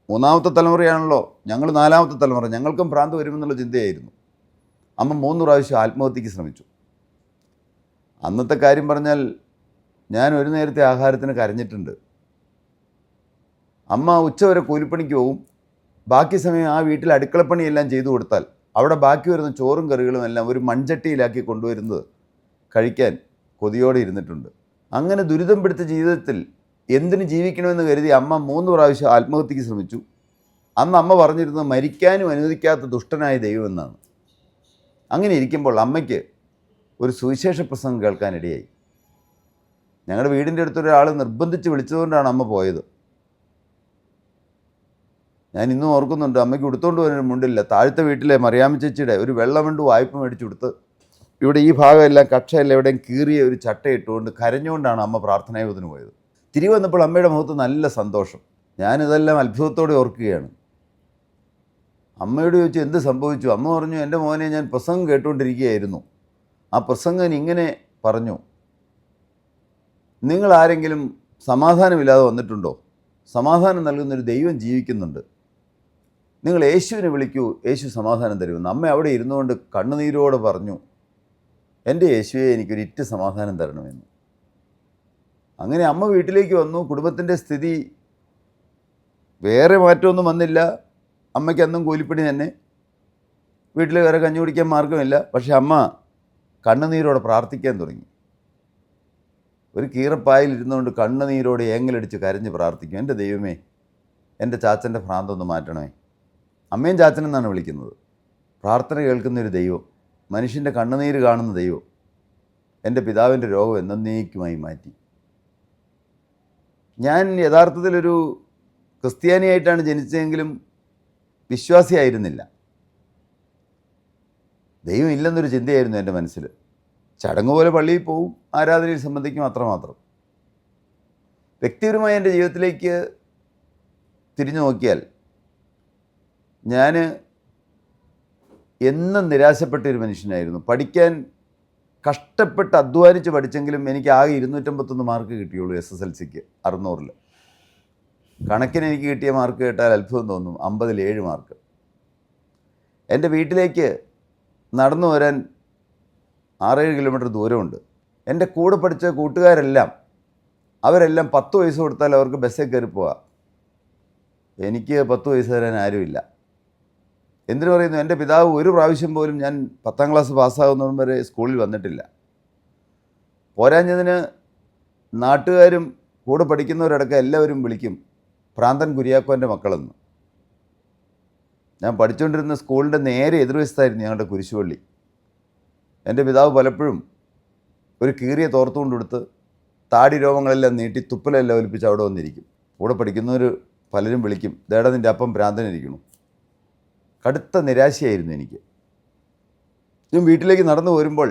3ാമത്തെ തലമുറയാണല്ലോ, ഞങ്ങൾ 4ാമത്തെ തലമുറ, ഞങ്ങൾക്കും ഭ്രാന്ത് വരുമെന്നുള്ള ചിന്തയായിരുന്നു. അമ്മ 3 പ്രാവശ്യം ആത്മഹത്യക്ക് ശ്രമിച്ചു. അന്നത്തെ കാര്യം പറഞ്ഞാൽ ഞാൻ ഒരു നേരത്തെ ആഹാരത്തിന് കരഞ്ഞിട്ടുണ്ട്. അമ്മ ഉച്ചവരെ കൂലിപ്പണിക്ക് പോവും. ബാക്കി സമയം ആ വീട്ടിൽ അടുക്കളപ്പണിയെല്ലാം ചെയ്തു കൊടുത്താൽ അവിടെ ബാക്കി വരുന്ന ചോറും കറികളും എല്ലാം ഒരു മൺചട്ടിയിലാക്കി കൊണ്ടുവരുന്നത് കഴിക്കാൻ കൊതിയോടെ ഇരുന്നിട്ടുണ്ട്. അങ്ങനെ ദുരിതം പിടിച്ച ജീവിതത്തിൽ എന്തിന് ജീവിക്കണമെന്ന് കരുതി അമ്മ 3 പ്രാവശ്യം ആത്മഹത്യക്ക് ശ്രമിച്ചു. അന്ന് അമ്മ പറഞ്ഞിരുന്നത് മരിക്കാനും അനുവദിക്കാത്ത ദുഷ്ടനായ ദൈവമെന്നാണ്. അങ്ങനെ ഇരിക്കുമ്പോൾ അമ്മയ്ക്ക് ഒരു സുവിശേഷ പ്രസംഗം കേൾക്കാനിടയായി. ഞങ്ങളുടെ വീടിൻ്റെ അടുത്തൊരാൾ നിർബന്ധിച്ച് വിളിച്ചതുകൊണ്ടാണ് അമ്മ പോയത്. ഞാൻ ഇന്നും ഓർക്കുന്നുണ്ട്. അമ്മയ്ക്ക് ഉടുത്തോണ്ട് പോകാനൊരു മുണ്ടില്ല. താഴത്തെ വീട്ടിലെ മറിയാമ്മ ചേച്ചിയുടെ ഒരു വെള്ളമുണ്ട് വായ്പ മേടിച്ചു കൊടുത്ത് ഇവിടെ ഈ ഭാഗമെല്ലാം കക്ഷയെല്ലാം എവിടെയും കീറിയ ഒരു ചട്ടയിട്ടുകൊണ്ട് കരഞ്ഞുകൊണ്ടാണ് അമ്മ പ്രാർത്ഥനായോഗത്തിന് പോയത്. തിരികെ വന്നപ്പോൾ അമ്മയുടെ മുഖത്ത് നല്ല സന്തോഷം. ഞാനിതെല്ലാം അത്ഭുതത്തോടെ ഓർക്കുകയാണ്. അമ്മയോട് ചോദിച്ചു എന്ത് സംഭവിച്ചു. അമ്മ പറഞ്ഞു, എൻ്റെ മോനെ ഞാൻ പ്രസംഗം കേട്ടുകൊണ്ടിരിക്കുകയായിരുന്നു. ആ പ്രസംഗൻ ഇങ്ങനെ പറഞ്ഞു, നിങ്ങൾ ആരെങ്കിലും സമാധാനമില്ലാതെ വന്നിട്ടുണ്ടോ? സമാധാനം നൽകുന്നൊരു ദൈവം ജീവിക്കുന്നുണ്ട്. നിങ്ങൾ യേശുവിനെ വിളിക്കൂ, യേശു സമാധാനം തരുമെന്ന്. അമ്മ അവിടെ ഇരുന്നുകൊണ്ട് കണ്ണുനീരോടെ പറഞ്ഞു, എൻ്റെ യേശുവെ എനിക്കൊരു ഇറ്റ് സമാധാനം തരണമെന്ന്. അങ്ങനെ അമ്മ വീട്ടിലേക്ക് വന്നു. കുടുംബത്തിൻ്റെ സ്ഥിതി വേറെ മാറ്റമൊന്നും വന്നില്ല. അമ്മയ്ക്ക് അന്നും കൂലിപ്പണി തന്നെ. വീട്ടിൽ വേറെ കഞ്ഞി കുടിക്കാൻ മാർഗമില്ല. പക്ഷെ അമ്മ കണ്ണുനീരോടെ പ്രാർത്ഥിക്കാൻ തുടങ്ങി. ഒരു കീറപ്പായിൽ ഇരുന്നുകൊണ്ട് കണ്ണുനീരോടെ ഏങ്ങലടിച്ച് കരഞ്ഞ് പ്രാർത്ഥിക്കും, എൻ്റെ ദൈവമേ, എൻ്റെ ചാച്ചൻ്റെ ഭ്രാന്തൊന്ന് മാറ്റണമേ. അമ്മയും ചാച്ചനെന്നാണ് വിളിക്കുന്നത്. പ്രാർത്ഥന കേൾക്കുന്നൊരു ദൈവം, മനുഷ്യൻ്റെ കണ്ണുനീര് കാണുന്ന ദൈവം എൻ്റെ പിതാവിൻ്റെ രോഗം എന്നേക്കുമായി മാറ്റി. ഞാൻ യഥാർത്ഥത്തിലൊരു ക്രിസ്ത്യാനിയായിട്ടാണ് ജനിച്ചതെങ്കിലും വിശ്വാസിയായിരുന്നില്ല. ദൈവം ഇല്ലെന്നൊരു ചിന്തയായിരുന്നു എൻ്റെ മനസ്സിൽ. ചടങ്ങ് പോലെ പള്ളിയിൽ പോവും, ആരാധനയിൽ സംബന്ധിക്കും, അത്രമാത്രം. വ്യക്തിപരമായ എൻ്റെ ജീവിതത്തിലേക്ക് തിരിഞ്ഞു നോക്കിയാൽ ഞാൻ എന്നും നിരാശപ്പെട്ടൊരു മനുഷ്യനായിരുന്നു. പഠിക്കാൻ കഷ്ടപ്പെട്ട് അധ്വാനിച്ച് പഠിച്ചെങ്കിലും എനിക്ക് ആകെ 251 മാർക്ക് കിട്ടിയുള്ളൂ SSLCക്ക് 600-ൽ. കണക്കിന് എനിക്ക് കിട്ടിയ മാർക്ക് കേട്ടാൽ അത്ഭുതം തോന്നും, 50-ൽ 7 മാർക്ക്. എൻ്റെ വീട്ടിലേക്ക് നടന്നു വരാൻ 6-7 കിലോമീറ്റർ ദൂരമുണ്ട്. എൻ്റെ കൂടെ പഠിച്ച കൂട്ടുകാരെല്ലാം അവരെല്ലാം 10 പൈസ കൊടുത്താൽ അവർക്ക് ബസ്സിൽ കയറി പോവാം. എനിക്ക് 10 പൈസ തരാൻ ആരുമില്ല. എന്തിനു പറയുന്നു, എൻ്റെ പിതാവ് ഒരു പ്രാവശ്യം പോലും ഞാൻ 10ാം ക്ലാസ് പാസ്സാകുന്നതും വരെ സ്കൂളിൽ വന്നിട്ടില്ല. പോരാഞ്ഞതിന് നാട്ടുകാരും കൂടെ പഠിക്കുന്നവരടക്കം എല്ലാവരും വിളിക്കും ഭ്രാന്തൻ കുര്യാക്കോൻ്റെ മക്കളെന്ന്. ഞാൻ പഠിച്ചുകൊണ്ടിരുന്ന സ്കൂളിൻ്റെ നേരെ എതിർവശത്തായിരുന്നു ഞങ്ങളുടെ കുരിശുപള്ളി. എൻ്റെ പിതാവ് പലപ്പോഴും ഒരു കീറിയ തോർത്തുകൊണ്ട് കൊടുത്ത് താടി രോമങ്ങളെല്ലാം നീട്ടി തുപ്പലെല്ലാം ഒലിപ്പിച്ച് അവിടെ വന്നിരിക്കും. കൂടെ പഠിക്കുന്നവർ പലരും വിളിക്കും, ദേടാ നിൻ്റെ അപ്പം ഭ്രാന്തനിരിക്കണു. കടുത്ത നിരാശയായിരുന്നു എനിക്ക്. ഞാൻ വീട്ടിലേക്ക് നടന്നു വരുമ്പോൾ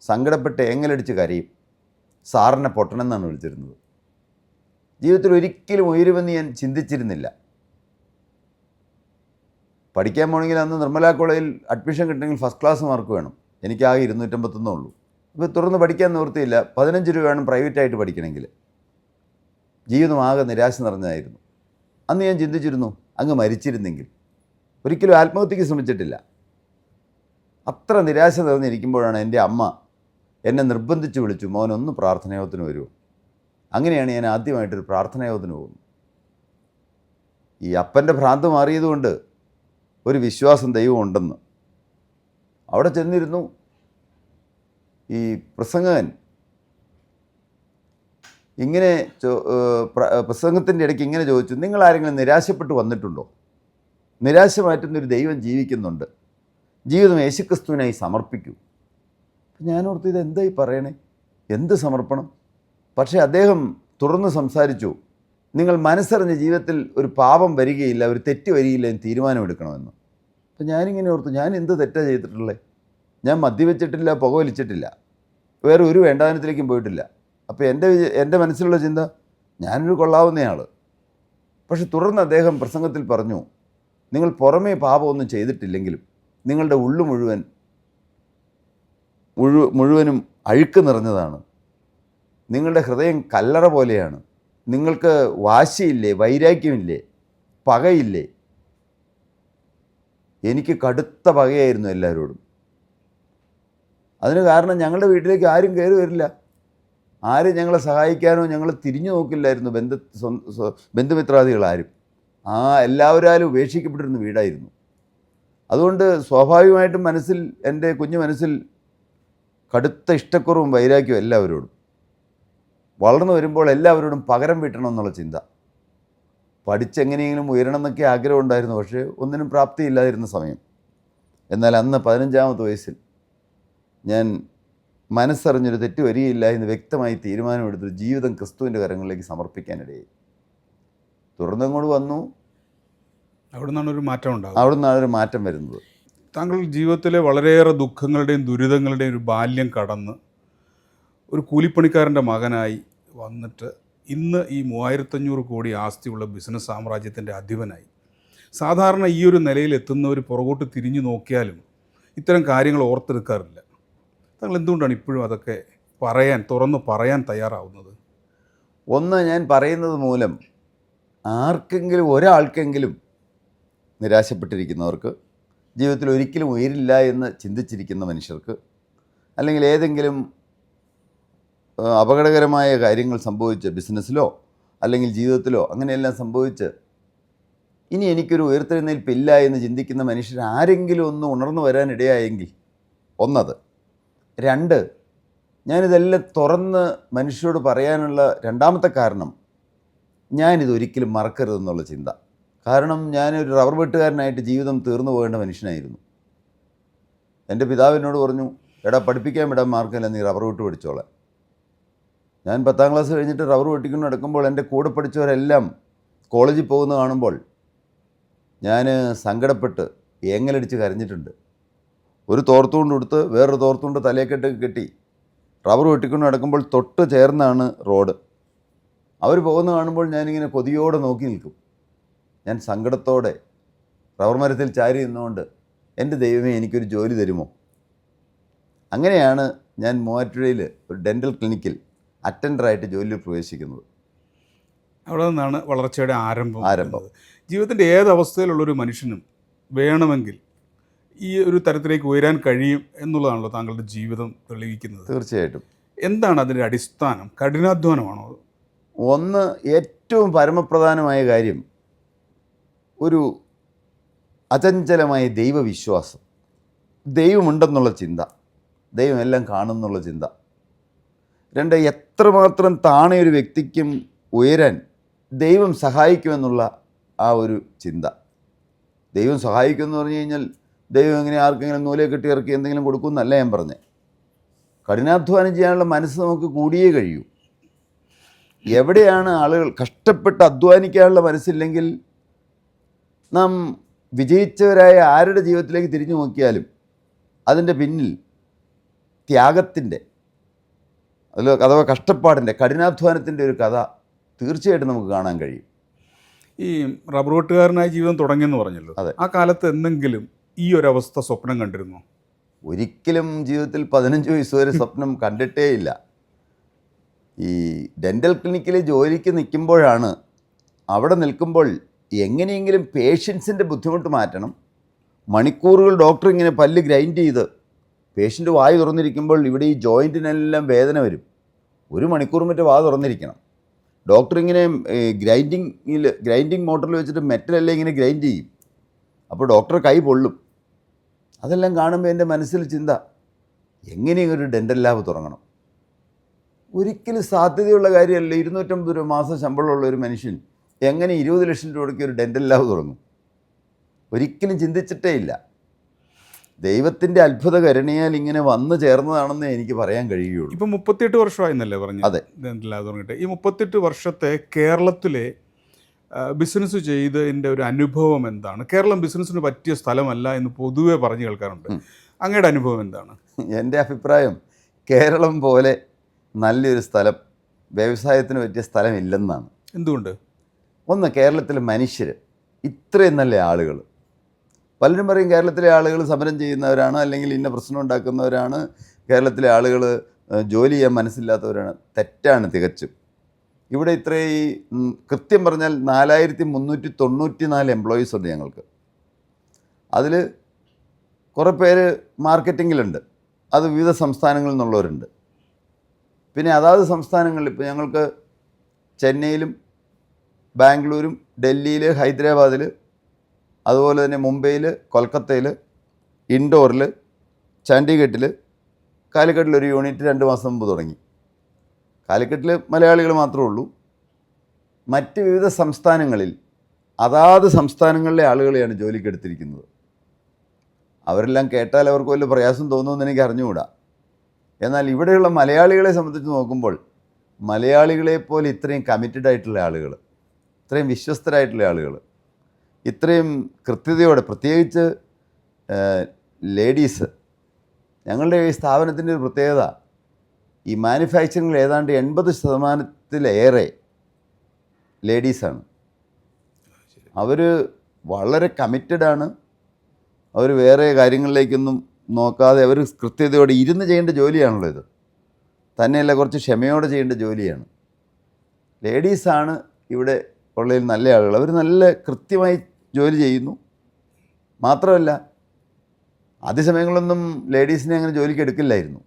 സങ്കടപ്പെട്ട് ഏങ്ങലടിച്ച് കരയും. സാറിനെ പൊട്ടണമെന്നാണ് വിളിച്ചിരുന്നത്. ജീവിതത്തിൽ ഒരിക്കലും ഉയരുമെന്ന് ഞാൻ ചിന്തിച്ചിരുന്നില്ല. പഠിക്കാൻ പോകണമെങ്കിൽ അന്ന് നിർമ്മല കോളേജിൽ അഡ്മിഷൻ കിട്ടണമെങ്കിൽ ഫസ്റ്റ് ക്ലാസ് മാർക്ക് വേണം. എനിക്കാകെ 251 ഉള്ളൂ. ഇപ്പോൾ തുടർന്ന് പഠിക്കാൻ നിവൃത്തിയില്ല. 15 രൂപ വേണം പ്രൈവറ്റായിട്ട് പഠിക്കണമെങ്കിൽ. ജീവിതം ആകെ നിരാശ നിറഞ്ഞതായിരുന്നു. അന്ന് ഞാൻ ചിന്തിച്ചിരുന്നു, അങ്ങ് മരിച്ചിരുന്നെങ്കിൽ. ഒരിക്കലും ആത്മഹത്യക്ക് ശ്രമിച്ചിട്ടില്ല. അത്ര നിരാശ നിറഞ്ഞിരിക്കുമ്പോഴാണ് എൻ്റെ അമ്മ എന്നെ നിർബന്ധിച്ച് വിളിച്ചു, മോനൊന്ന് പ്രാർത്ഥനായോഗത്തിന് വരുമോ. അങ്ങനെയാണ് ഞാൻ ആദ്യമായിട്ടൊരു പ്രാർത്ഥനായോഗത്തിന് പോകുന്നത്. ഈ അപ്പൻ്റെ ഭ്രാന്ത് മാറിയതുകൊണ്ട് ഒരു വിശ്വാസം ദൈവം ഉണ്ടെന്ന്. അവിടെ ചെന്നിരുന്നു. ഈ പ്രസംഗകൻ ഇങ്ങനെ പ്രസംഗത്തിൻ്റെ ഇടയ്ക്ക് ഇങ്ങനെ ചോദിച്ചു, നിങ്ങൾ ആരെങ്കിലും നിരാശപ്പെട്ട് വന്നിട്ടുണ്ടോ? നിരാശ മാറ്റുന്നൊരു ദൈവം ജീവിക്കുന്നുണ്ട്, ജീവിതം യേശുക്രിസ്തുവിനായി സമർപ്പിക്കൂ. ഞാനോർത്ത് ഇത് എന്തായി പറയണേ, എന്ത് സമർപ്പണം? പക്ഷേ അദ്ദേഹം തുടർന്ന് സംസാരിച്ചു, നിങ്ങൾ മനസ്സറിഞ്ഞ ജീവിതത്തിൽ ഒരു പാപം വരികയില്ല, ഒരു തെറ്റ് വരികയില്ല എന്ന് തീരുമാനമെടുക്കണമെന്ന്. അപ്പം ഞാനിങ്ങനെ ഓർത്തു, ഞാൻ എന്ത് തെറ്റാണ് ചെയ്തിട്ടുള്ളത്? ഞാൻ മദ്യവെച്ചിട്ടില്ല, പുകവലിച്ചിട്ടില്ല, വേറെ ഒരു വേണ്ടാനത്തിലേക്കും പോയിട്ടില്ല. അപ്പോൾ എൻ്റെ മനസ്സിലുള്ള ചിന്ത, ഞാനൊരു കൊള്ളാവുന്നയാൾ. പക്ഷെ തുടർന്ന് അദ്ദേഹം പ്രസംഗത്തിൽ പറഞ്ഞു, നിങ്ങൾ പുറമേ പാപമൊന്നും ചെയ്തിട്ടില്ലെങ്കിലും നിങ്ങളുടെ ഉള്ളു മുഴുവനും അഴുക്ക് നിറഞ്ഞതാണ്. നിങ്ങളുടെ ഹൃദയം കല്ലറ പോലെയാണ്. നിങ്ങൾക്ക് വാശിയില്ലേ, വൈരാഗ്യമില്ലേ, പകയില്ലേ? എനിക്ക് കടുത്ത പകയായിരുന്നു എല്ലാവരോടും. അതിന് കാരണം ഞങ്ങളുടെ വീട്ടിലേക്ക് ആരും കയറി വരില്ല, ആരും ഞങ്ങളെ സഹായിക്കാനോ ഞങ്ങൾ തിരിഞ്ഞു നോക്കില്ലായിരുന്നു. ബന്ധുമിത്രാദികളാരും എല്ലാവരും ഉപേക്ഷിക്കപ്പെട്ടിരുന്ന വീടായിരുന്നു. അതുകൊണ്ട് സ്വാഭാവികമായിട്ടും എൻ്റെ കുഞ്ഞു മനസ്സിൽ കടുത്ത ഇഷ്ടക്കുറവും വൈരാഗ്യവും എല്ലാവരോടും. വളർന്നു വരുമ്പോൾ എല്ലാവരോടും പകരം വീട്ടണം എന്നുള്ള ചിന്ത. പഠിച്ചെങ്ങനെയെങ്കിലും ഉയരണം എന്നൊക്കെ ആഗ്രഹം ഉണ്ടായിരുന്നു, പക്ഷേ ഒന്നിനും പ്രാപ്തിയില്ലാതിരുന്ന സമയം. എന്നാൽ അന്ന് 15-ാമത്തെ വയസ്സിൽ ഞാൻ മനസ്സറിഞ്ഞൊരു തെറ്റ് വരികയില്ല എന്ന് വ്യക്തമായി തീരുമാനമെടുത്ത് ജീവിതം ക്രിസ്തുവിൻ്റെ കരങ്ങളിലേക്ക് സമർപ്പിക്കാനിടയായി. തുടർന്നങ്ങോട്ട് വന്നു. അവിടെ നിന്നാണ് ഒരു മാറ്റം വരുന്നത്. താങ്കൾ ജീവിതത്തിലെ വളരെയേറെ ദുഃഖങ്ങളുടെയും ദുരിതങ്ങളുടെയും ഒരു ബാല്യം കടന്ന് ഒരു കൂലിപ്പണിക്കാരൻ്റെ മകനായി വന്നിട്ട് ഇന്ന് ഈ 3500 കോടി ആസ്തിയുള്ള ബിസിനസ് സാമ്രാജ്യത്തിൻ്റെ അധിപനായി. സാധാരണ ഈ ഒരു നിലയിൽ എത്തുന്നവർ പുറകോട്ട് തിരിഞ്ഞു നോക്കിയാലും ഇത്തരം കാര്യങ്ങൾ ഓർത്തെടുക്കാറില്ല. താങ്കൾ എന്തുകൊണ്ടാണ് ഇപ്പോഴും അതൊക്കെ തുറന്നു പറയാൻ തയ്യാറാവുന്നത്? ഒന്ന്, ഞാൻ പറയുന്നത് മൂലം ഒരാൾക്കെങ്കിലും നിരാശപ്പെട്ടിരിക്കുന്നവർക്ക്, ജീവിതത്തിൽ ഒരിക്കലും ഉയരില്ല എന്ന് ചിന്തിച്ചിരിക്കുന്ന മനുഷ്യർക്ക്, അല്ലെങ്കിൽ ഏതെങ്കിലും അപകടകരമായ കാര്യങ്ങൾ സംഭവിച്ച് ബിസിനസ്സിലോ അല്ലെങ്കിൽ ജീവിതത്തിലോ അങ്ങനെയെല്ലാം സംഭവിച്ച് ഇനി എനിക്കൊരു ഉയർത്തെഴുന്നേൽപ്പില്ല എന്ന് ചിന്തിക്കുന്ന മനുഷ്യർ ആരെങ്കിലും ഒന്ന് ഉണർന്നു വരാനിടയായെങ്കിൽ ഒന്നത്. 2, ഞാനിതെല്ലാം തുറന്ന് മനുഷ്യരോട് പറയാനുള്ള രണ്ടാമത്തെ കാരണം, ഞാനിതൊരിക്കലും മറക്കരുതെന്നുള്ള ചിന്ത. കാരണം ഞാനൊരു റബ്ബർ വെട്ടുകാരനായിട്ട് ജീവിതം തീർന്നു പോകേണ്ട മനുഷ്യനായിരുന്നു. എൻ്റെ പിതാവിനോട് പറഞ്ഞു, എടാ പഠിപ്പിക്കാൻ വിടാൻ മാർക്കില്ല, നീ റബ്ബർ വെട്ട് പഠിച്ചോളാം. ഞാൻ 10ാം ക്ലാസ് കഴിഞ്ഞിട്ട് റബ്ബർ വെട്ടിക്കൊണ്ട് നടക്കുമ്പോൾ എൻ്റെ കൂടെ പഠിച്ചവരെല്ലാം കോളേജിൽ പോകുന്ന കാണുമ്പോൾ ഞാൻ സങ്കടപ്പെട്ട് ഏങ്ങലടിച്ച് കരഞ്ഞിട്ടുണ്ട്. ഒരു തോർത്തുകൊണ്ട് കൊടുത്ത് വേറൊരു തോർത്തുകൊണ്ട് തലയെക്കെട്ട് കെട്ടി റബ്ബർ വെട്ടിക്കൊണ്ട് നടക്കുമ്പോൾ തൊട്ട് ചേർന്നാണ് റോഡ്. അവർ പോകുന്ന കാണുമ്പോൾ ഞാനിങ്ങനെ കൊതിയോടെ നോക്കി നിൽക്കും. ഞാൻ സങ്കടത്തോടെ റബ്ബർ മരത്തിൽ ചാരി നിന്നുകൊണ്ട്, എൻ്റെ ദൈവമേ എനിക്കൊരു ജോലി തരുമോ? അങ്ങനെയാണ് ഞാൻ മൂവാറ്റുപുഴയിൽ ഒരു ഡെൻ്റൽ ക്ലിനിക്കിൽ അറ്റൻഡറായിട്ട് ജോലിയിൽ പ്രവേശിക്കുന്നത്. അവിടെ നിന്നാണ് വളർച്ചയുടെ ആരംഭം. ജീവിതത്തിൻ്റെ ഏത് അവസ്ഥയിലുള്ളൊരു മനുഷ്യനും വേണമെങ്കിൽ ഈ ഒരു തരത്തിലേക്ക് ഉയരാൻ കഴിയും എന്നുള്ളതാണല്ലോ താങ്കളുടെ ജീവിതം തെളിയിക്കുന്നത്. തീർച്ചയായിട്ടും. എന്താണ് അതിൻ്റെ അടിസ്ഥാനം? കഠിനാധ്വാനമാണോ? ഒന്ന്, ഏറ്റവും പരമപ്രധാനമായ കാര്യം ഒരു അചഞ്ചലമായ ദൈവവിശ്വാസം, ദൈവമുണ്ടെന്നുള്ള ചിന്ത, ദൈവം എല്ലാം കാണുന്നുള്ള ചിന്ത. 2, എത്രമാത്രം താണ ഒരു വ്യക്തിക്കും ഉയരാൻ ദൈവം സഹായിക്കുമെന്നുള്ള ആ ഒരു ചിന്ത. ദൈവം സഹായിക്കുമെന്ന് പറഞ്ഞു കഴിഞ്ഞാൽ ദൈവം എങ്ങനെ ആർക്കെങ്കിലും നൂലെ കെട്ടി ഇറക്കി എന്തെങ്കിലും കൊടുക്കുമെന്നല്ല ഞാൻ പറഞ്ഞത്. കഠിനാധ്വാനം ചെയ്യാനുള്ള മനസ്സ് നമുക്ക് കൂടിയേ കഴിയൂ. എവിടെയാണ് ആളുകൾ കഷ്ടപ്പെട്ട് അധ്വാനിക്കാനുള്ള മനസ്സില്ലെങ്കിൽ, നാം വിജയിച്ചവരായ ആരുടെ ജീവിതത്തിലേക്ക് തിരിഞ്ഞു നോക്കിയാലും അതിൻ്റെ പിന്നിൽ ത്യാഗത്തിൻ്റെ അഥവാ കഷ്ടപ്പാടിൻ്റെ, കഠിനാധ്വാനത്തിൻ്റെ ഒരു കഥ തീർച്ചയായിട്ടും നമുക്ക് കാണാൻ കഴിയും. ഈ റബ്ബർ വെട്ടുകാരനായി ജീവിതം തുടങ്ങിയെന്ന് പറഞ്ഞല്ലോ. അതെ. ആ കാലത്ത് എന്തെങ്കിലും ഈ ഒരവസ്ഥ സ്വപ്നം കണ്ടിരുന്നോ? ഒരിക്കലും ജീവിതത്തിൽ 15 വയസ്സ് വരെ സ്വപ്നം കണ്ടിട്ടേ ഇല്ല. ഈ ഡെൻ്റൽ ക്ലിനിക്കിൽ ജോലിക്ക് നിൽക്കുമ്പോഴാണ്, അവിടെ നിൽക്കുമ്പോൾ എങ്ങനെയെങ്കിലും പേഷ്യൻസിൻ്റെ ബുദ്ധിമുട്ട് മാറ്റണം. മണിക്കൂറുകൾ ഡോക്ടർ ഇങ്ങനെ പല്ല് ഗ്രൈൻഡ് ചെയ്ത് പേഷ്യൻ്റ് വായു തുറന്നിരിക്കുമ്പോൾ ഇവിടെ ഈ ജോയിൻറ്റിനെല്ലാം വേദന വരും. 1 മണിക്കൂർ മറ്റേ വാ തുറന്നിരിക്കണം. ഡോക്ടർ ഇങ്ങനെ ഗ്രൈൻഡിങ് മോട്ടറിൽ വെച്ചിട്ട് മെറ്റലെല്ലാം ഇങ്ങനെ ഗ്രൈൻഡ് ചെയ്യും. അപ്പോൾ ഡോക്ടർ കൈ പൊള്ളും. അതെല്ലാം കാണുമ്പോൾ എൻ്റെ മനസ്സിൽ ചിന്ത, എങ്ങനെയും ഒരു ഡെൻ്റൽ ലാബ് തുടങ്ങണം. ഒരിക്കലും സാധ്യതയുള്ള കാര്യമല്ല. 250 രൂപ മാസം ശമ്പളമുള്ള ഒരു മനുഷ്യൻ എങ്ങനെ 20 ലക്ഷം രൂപയ്ക്ക് ഒരു ഡെൻ്റൽ ലാബ് തുടങ്ങും? ഒരിക്കലും ചിന്തിച്ചിട്ടേ ഇല്ല. ദൈവത്തിൻ്റെ അത്ഭുത കരുണയാൽ ഇങ്ങനെ വന്നു ചേർന്നതാണെന്ന് എനിക്ക് പറയാൻ കഴിയുള്ളൂ. ഇപ്പം 38 വർഷമായെന്നല്ലേ പറഞ്ഞു? അതെ. തുടങ്ങിയിട്ട് ഈ 38 വർഷത്തെ കേരളത്തിലെ ബിസിനസ് ചെയ്തതിൻ്റെ ഒരു അനുഭവം എന്താണ്? കേരളം ബിസിനസ്സിന് പറ്റിയ സ്ഥലമല്ല എന്ന് പൊതുവെ പറഞ്ഞു കേൾക്കാറുണ്ട്. അങ്ങയുടെ അനുഭവം എന്താണ്? എൻ്റെ അഭിപ്രായം, കേരളം പോലെ നല്ലൊരു സ്ഥലം, വ്യവസായത്തിന് പറ്റിയ സ്ഥലമില്ലെന്നാണ്. എന്തുകൊണ്ട്? ഒന്ന്, കേരളത്തിലെ മനുഷ്യർ ഇത്രയും നല്ല ആളുകൾ. പലരും പറയും കേരളത്തിലെ ആളുകൾ സമരം ചെയ്യുന്നവരാണ്, അല്ലെങ്കിൽ ഇന്ന പ്രശ്നം ഉണ്ടാക്കുന്നവരാണ്, കേരളത്തിലെ ആളുകൾ ജോലി ചെയ്യാൻ മനസ്സില്ലാത്തവരാണ്. തെറ്റാണ് തികച്ചും. ഇവിടെ ഇത്രയും കൃത്യം പറഞ്ഞാൽ 4394 എംപ്ലോയീസ് ഉണ്ട് ഞങ്ങൾക്ക്. അതിൽ കുറേ പേര് മാർക്കറ്റിങ്ങിലുണ്ട്, അത് വിവിധ സംസ്ഥാനങ്ങളിൽ നിന്നുള്ളവരുണ്ട്. പിന്നെ അതാത് സംസ്ഥാനങ്ങളിൽ ഇപ്പോൾ ഞങ്ങൾക്ക് ചെന്നൈയിലും ബാംഗ്ലൂരും ഡൽഹിയിൽ ഹൈദരാബാദിൽ, അതുപോലെ തന്നെ മുംബൈയിൽ, കൊൽക്കത്തയിൽ, ഇൻഡോറിൽ, ചണ്ഡീഗഡിൽ, കാലിക്കറ്റിലൊരു യൂണിറ്റ് 2 മാസം മുമ്പ് തുടങ്ങി. കാലിക്കറ്റിൽ മലയാളികൾ മാത്രമേ ഉള്ളൂ. മറ്റ് വിവിധ സംസ്ഥാനങ്ങളിൽ അതാത് സംസ്ഥാനങ്ങളിലെ ആളുകളെയാണ് ജോലിക്ക് എടുത്തിരിക്കുന്നത്. അവരെല്ലാം കേട്ടാൽ അവർക്ക് വലിയ പ്രയാസം തോന്നുമെന്ന് എനിക്ക് അറിഞ്ഞുകൂടാ. എന്നാൽ ഇവിടെയുള്ള മലയാളികളെ സംബന്ധിച്ച് നോക്കുമ്പോൾ, മലയാളികളെപ്പോലെ ഇത്രയും കമ്മിറ്റഡ് ആയിട്ടുള്ള ആളുകൾ, ഇത്രയും വിശ്വസ്തരായിട്ടുള്ള ആളുകൾ, ഇത്രയും കൃത്യതയോടെ, പ്രത്യേകിച്ച് ലേഡീസ്. ഞങ്ങളുടെ ഈ സ്ഥാപനത്തിൻ്റെ ഒരു പ്രത്യേകത, ഈ മാനുഫാക്ചറിങ്ങിൽ ഏതാണ്ട് 80% ലേഡീസാണ്. അവർ വളരെ കമ്മിറ്റഡാണ്. അവർ വേറെ കാര്യങ്ങളിലേക്കൊന്നും നോക്കാതെ അവർ കൃത്യതയോടെ ഇരുന്ന് ചെയ്യേണ്ട ജോലിയാണല്ലോ ഇത്. തന്നെയല്ല, കുറച്ച് ക്ഷമയോടെ ചെയ്യേണ്ട ജോലിയാണ്. ലേഡീസാണ് ഇവിടെ ഉള്ളതിൽ നല്ല ആളുകൾ. അവർ നല്ല കൃത്യമായി ജോലി ചെയ്യുന്നു. മാത്രമല്ല, ആദ്യ സമയങ്ങളൊന്നും ലേഡീസിനെ അങ്ങനെ ജോലിക്ക് എടുക്കില്ലായിരുന്നു.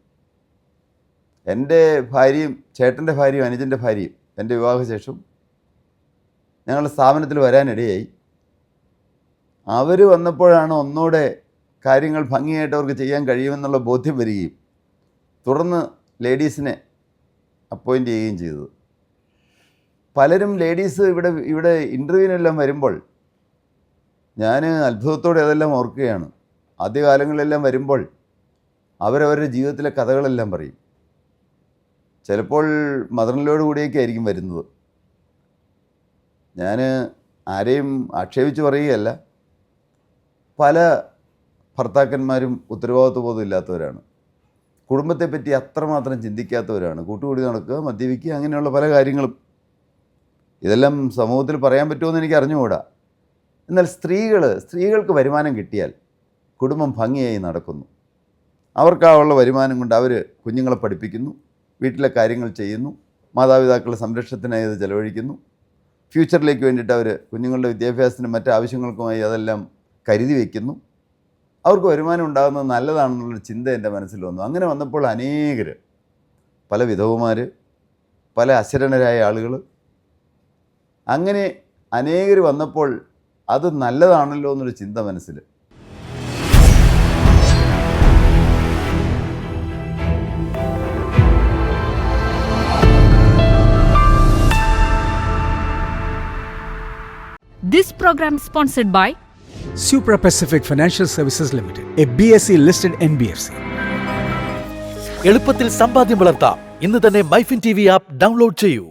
എൻ്റെ ഭാര്യയും ചേട്ടൻ്റെ ഭാര്യയും അനുജൻ്റെ ഭാര്യയും എൻ്റെ വിവാഹശേഷം ഞങ്ങളുടെ സ്ഥാപനത്തിൽ വരാനിടയായി. അവർ വന്നപ്പോഴാണ് ഒന്നുകൂടെ കാര്യങ്ങൾ ഭംഗിയായിട്ട് അവർക്ക് ചെയ്യാൻ കഴിയുമെന്നുള്ള ബോധ്യം വരികയും തുടർന്ന് ലേഡീസിനെ അപ്പോയിൻ്റ് ചെയ്യുകയും ചെയ്തത്. പലരും ലേഡീസ് ഇവിടെ ഇൻ്റർവ്യൂവിനെല്ലാം വരുമ്പോൾ ഞാൻ അത്ഭുതത്തോടെ അതെല്ലാം ഓർക്കുകയാണ്. ആദ്യകാലങ്ങളിലെല്ലാം വരുമ്പോൾ അവരവരുടെ ജീവിതത്തിലെ കഥകളെല്ലാം പറയും. ചിലപ്പോൾ മദറിനോട് കൂടിയൊക്കെ ആയിരിക്കും വരുന്നത്. ഞാൻ ആരെയും ആക്ഷേപിച്ച് പറയുകയല്ല. പല ഭർത്താക്കന്മാരും ഉത്തരവാദിത്വബോധം ഇല്ലാത്തവരാണ്. കുടുംബത്തെപ്പറ്റി അത്രമാത്രം ചിന്തിക്കാത്തവരാണ്. കൂട്ടുകൂടി നടക്കുക, മദ്യപിക്കുക, അങ്ങനെയുള്ള പല കാര്യങ്ങളും. ഇതെല്ലാം സമൂഹത്തിൽ പറയാൻ പറ്റുമെന്ന് എനിക്ക് അറിഞ്ഞുകൂടാ. എന്നാൽ സ്ത്രീകൾക്ക് വരുമാനം കിട്ടിയാൽ കുടുംബം ഭംഗിയായി നടക്കുന്നു. അവർക്കാവുള്ള വരുമാനം കൊണ്ട് അവർ കുഞ്ഞുങ്ങളെ പഠിപ്പിക്കുന്നു, വീട്ടിലെ കാര്യങ്ങൾ ചെയ്യുന്നു, മാതാപിതാക്കളുടെ സംരക്ഷണത്തിനായി അത് ചെലവഴിക്കുന്നു. ഫ്യൂച്ചറിലേക്ക് വേണ്ടിയിട്ട് അവർ കുഞ്ഞുങ്ങളുടെ വിദ്യാഭ്യാസത്തിനും മറ്റ് ആവശ്യങ്ങൾക്കുമായി അതെല്ലാം കരുതി വയ്ക്കുന്നു. അവർക്ക് വരുമാനം ഉണ്ടാകുന്നത് നല്ലതാണെന്നുള്ളൊരു ചിന്ത എൻ്റെ മനസ്സിൽ വന്നു. അങ്ങനെ വന്നപ്പോൾ അനേകർ, പല വിധവമാർ, പല അശരണരായ ആളുകൾ, അങ്ങനെ അനേകർ വന്നപ്പോൾ അത് നല്ലതാണല്ലോ എന്നൊരു ചിന്ത മനസ്സിൽ. This program sponsored by Supra Pacific Financial Services Limited, a BSE listed NBFC. എളുപ്പത്തിൽ സമ്പാദ്യം വളർത്താം. ഇന്ന് തന്നെ മൈഫിൻ TV ആപ്പ് ഡൗൺലോഡ് ചെയ്യൂ.